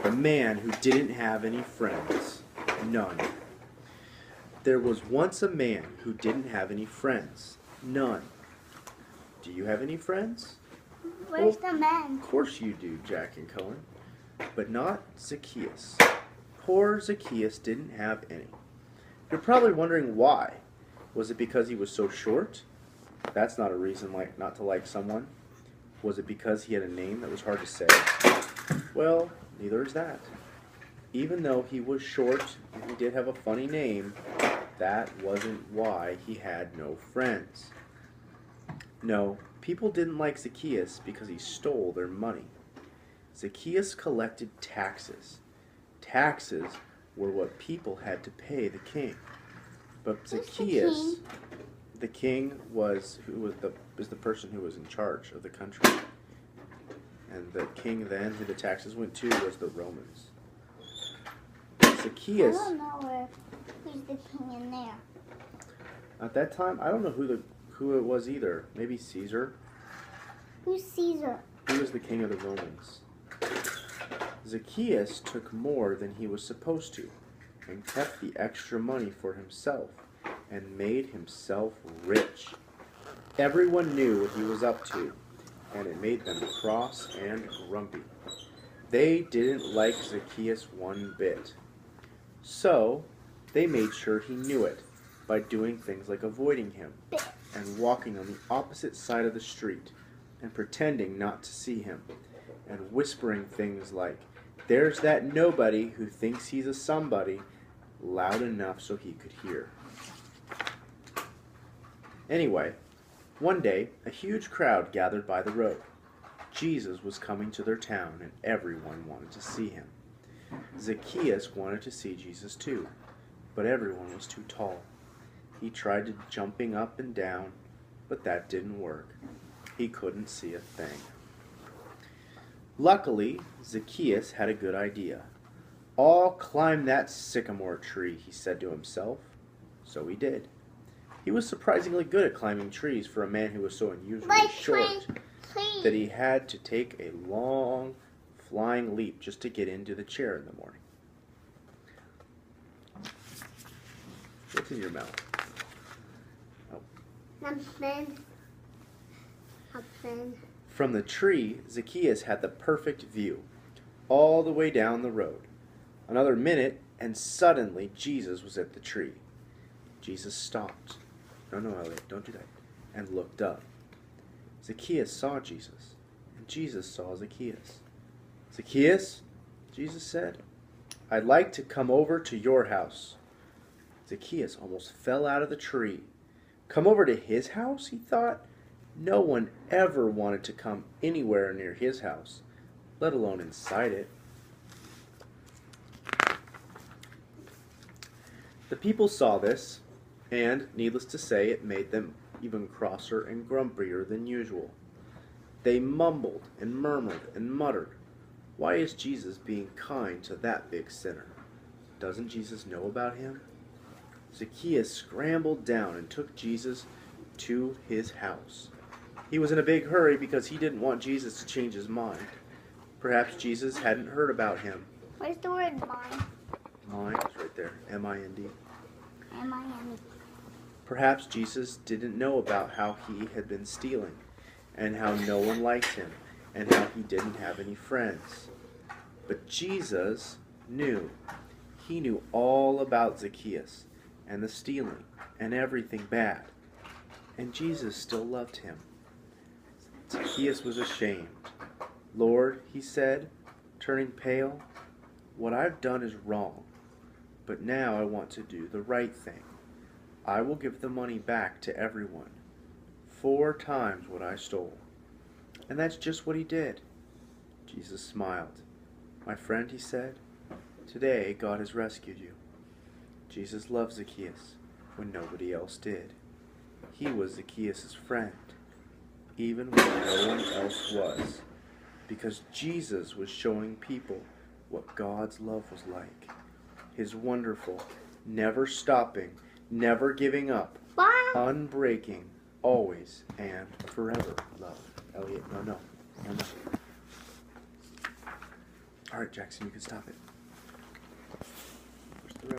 The man who didn't have any friends. None. There was once a man who didn't have any friends. None. Do you have any friends? Where's the man? Of course you do, Jack and Cohen. But not Zacchaeus. Poor Zacchaeus didn't have any. You're probably wondering why. Was it because he was so short? That's not a reason not to like someone. Was it because he had a name that was hard to say? Well, neither is that. Even though he was short and he did have a funny name, that wasn't why he had no friends. No, people didn't like Zacchaeus because he stole their money. Zacchaeus collected taxes. Taxes were what people had to pay the king. But Zacchaeus, the king was the person who was in charge of the country. And the king then, who the taxes went to, was the Romans. Zacchaeus. I don't know who's the king in there. At that time, I don't know who it was either. Maybe Caesar. Who's Caesar? He was the king of the Romans. Zacchaeus took more than he was supposed to, and kept the extra money for himself, and made himself rich. Everyone knew what he was up to, and it made them cross and grumpy. They didn't like Zacchaeus one bit. So, they made sure he knew it, by doing things like avoiding him, and walking on the opposite side of the street, and pretending not to see him, and whispering things like, "There's that nobody who thinks he's a somebody," loud enough so he could hear. Anyway, one day, a huge crowd gathered by the road. Jesus was coming to their town, and everyone wanted to see him. Zacchaeus wanted to see Jesus too, but everyone was too tall. He tried jumping up and down, but that didn't work. He couldn't see a thing. Luckily, Zacchaeus had a good idea. "I'll climb that sycamore tree," he said to himself. So he did. He was surprisingly good at climbing trees for a man who was so unusually short that he had to take a long flying leap just to get into the chair in the morning. What's in your mouth? Oh. Nothing. From the tree, Zacchaeus had the perfect view, all the way down the road. Another minute, and suddenly Jesus was at the tree. Jesus stopped. No, Elliot, don't do that. And looked up. Zacchaeus saw Jesus, and Jesus saw Zacchaeus. "Zacchaeus," Jesus said, "I'd like to come over to your house." Zacchaeus almost fell out of the tree. Come over to his house, he thought. No one ever wanted to come anywhere near his house, let alone inside it. The people saw this, and, needless to say, it made them even crosser and grumpier than usual. They mumbled and murmured and muttered, "Why is Jesus being kind to that big sinner? Doesn't Jesus know about him?" Zacchaeus scrambled down and took Jesus to his house. He was in a big hurry because he didn't want Jesus to change his mind. Perhaps Jesus hadn't heard about him. Where's the word mind? Mind is right there, M-I-N-D. M-I-N-D. Perhaps Jesus didn't know about how he had been stealing, and how no one liked him, and how he didn't have any friends. But Jesus knew. He knew all about Zacchaeus, and the stealing, and everything bad. And Jesus still loved him. Zacchaeus was ashamed. "Lord," he said, turning pale, "what I've done is wrong, but now I want to do the right thing. I will give the money back to everyone, 4 times what I stole." And that's just what he did. Jesus smiled. "My friend," he said, "today God has rescued you." Jesus loved Zacchaeus when nobody else did. He was Zacchaeus' friend, even when no one else was, because Jesus was showing people what God's love was like. His wonderful, never stopping, never giving up, unbreaking, always and forever love. Elliot, no. All right, Jackson, you can stop it.